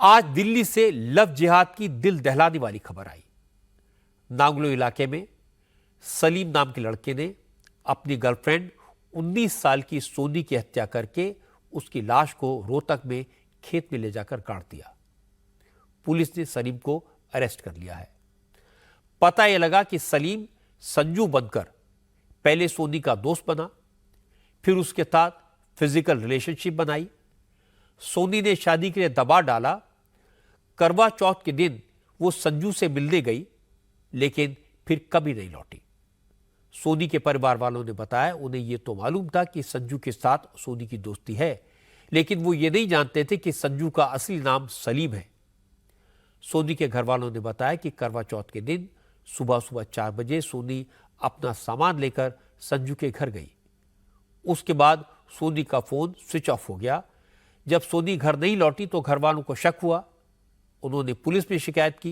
आज दिल्ली से लव जिहाद की दिल दहलाने वाली खबर आई। नागलो इलाके में सलीम नाम के लड़के ने अपनी गर्लफ्रेंड 19 साल की सोनी की हत्या करके उसकी लाश को रोहतक में खेत में ले जाकर गाड़ दिया। पुलिस ने सलीम को अरेस्ट कर लिया है। पता यह लगा कि सलीम संजू बनकर पहले सोनी का दोस्त बना, फिर उसके साथ फिजिकल रिलेशनशिप बनाई। सोनी ने शादी के लिए दबाव डाला। करवा चौथ के दिन वो संजू से मिलने गई, लेकिन फिर कभी नहीं लौटी। सोनी के परिवार वालों ने बताया उन्हें यह तो मालूम था कि संजू के साथ सोनी की दोस्ती है, लेकिन वो ये नहीं जानते थे कि संजू का असली नाम सलीम है। सोनी के घर वालों ने बताया कि करवा चौथ के दिन सुबह 4 बजे सोनी अपना सामान लेकर संजू के घर गई। उसके बाद सोनी का फोन स्विच ऑफ हो गया। जब सोनी घर नहीं लौटी तो घर वालों को शक हुआ। उन्होंने पुलिस में शिकायत की।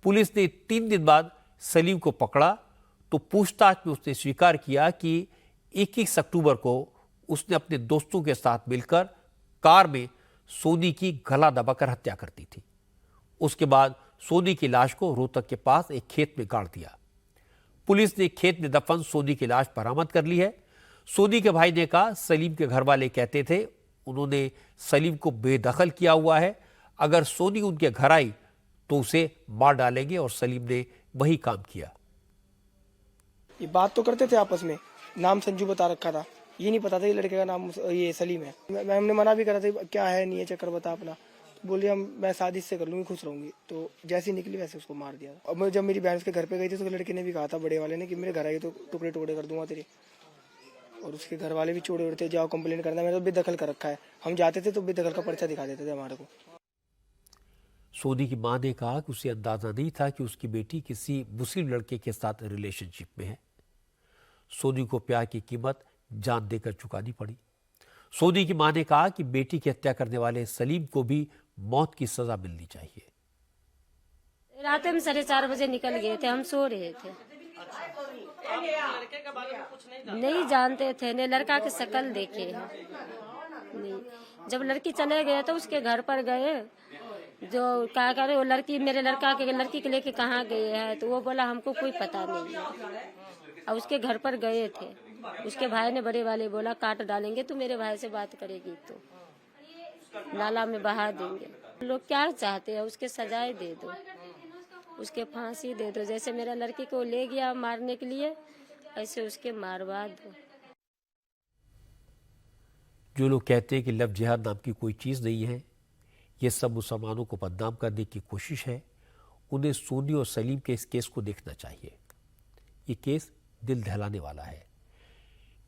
पुलिस ने 3 दिन बाद सलीम को पकड़ा तो पूछताछ में उसने स्वीकार किया कि 21 अक्टूबर को उसने अपने दोस्तों के साथ मिलकर कार में सोनी की गला दबाकर हत्या कर दी थी। उसके बाद सोनी की लाश को रोहतक के पास एक खेत में गाड़ दिया। पुलिस ने खेत में दफन सोनी की लाश बरामद कर ली है। सोनी के भाई ने कहा, सलीम के घर वाले कहते थे उन्होंने सलीम को बेदखल किया हुआ है, अगर सोनी उनके घर आई तो उसे मार डालेंगे, और सलीम ने वही काम किया। ये बात तो करते थे आपस में, नाम संजू बता रखा था, ये नहीं पता था ये लड़के का नाम ये सलीम है। हमने मना भी करा था, क्या है नहीं है चक्कर बता अपना। बोलिए मैं शादी से कर लूंगी, खुश रहूंगी। तो जैसे ही निकली वैसे उसको मार दिया। और जब मेरी बहन उसके घर पे गई थी तो लड़के ने भी कहा था, बड़े वाले ने, कि मेरे घर आई तो टुकड़े टुकड़े कर दूंगा तेरे। और उसके घर वाले भी चोड़े उड़ते, जाओ कंप्लेन करना, मैंने तो बेदखल कर रखा है। हम जाते थे तो बेदखल का पर्चा दिखा देते थे हमारे को। सोनी की मां ने कहा कि उसे अंदाजा नहीं था कि उसकी बेटी किसी मुस्लिम लड़के के साथ रिलेशनशिप में है। सोनी को प्यार की कीमत जान देकर चुकानी पड़ी। सोनी की मां ने कहा कि बेटी की हत्या करने वाले सलीम को भी मौत की सजा मिलनी चाहिए। रात में 4:30 बजे निकल गए थे, हम सो रहे थे। नहीं जानते थे, ने लड़का की शक्ल देखे है नहीं। जब लड़की चले गए तो उसके घर पर गए, जो क्या करे वो लड़की मेरे लड़की के लेके कहाँ गए हैं, तो वो बोला हमको कोई पता नहीं है। और उसके घर पर गए थे, उसके भाई ने बड़े वाले बोला काट डालेंगे, तो मेरे भाई से बात करेगी तो नाला में बहा देंगे। लोग क्या चाहते हैं, उसके सजाए दे दो, उसके फांसी दे दो। जैसे मेरा लड़की को ले गया मारने के लिए, ऐसे उसके मारवा दो। जो लोग कहते हैं कि लव जिहाद नाम की कोई चीज नहीं है, ये सब मुसलमानों को बदनाम करने की कोशिश है, उन्हें सोनी और सलीम के इस केस को देखना चाहिए। ये केस दिल दहलाने वाला है।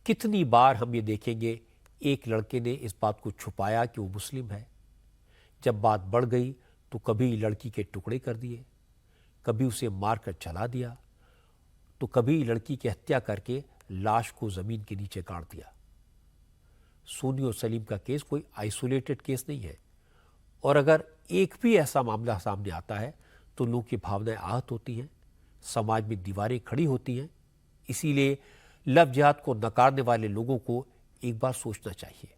कितनी बार हम ये देखेंगे, एक लड़के ने इस बात को छुपाया कि वो मुस्लिम है। जब बात बढ़ गई तो कभी लड़की के टुकड़े कर दिए, कभी उसे मारकर चला दिया, तो कभी लड़की की हत्या करके लाश को जमीन के नीचे गाड़ दिया। सोनी और सलीम का केस कोई आइसोलेटेड केस नहीं है, और अगर एक भी ऐसा मामला सामने आता है तो लोगों की भावनाएं आहत होती हैं, समाज में दीवारें खड़ी होती हैं। इसीलिए लव जिहाद को नकारने वाले लोगों को एक बार सोचना चाहिए।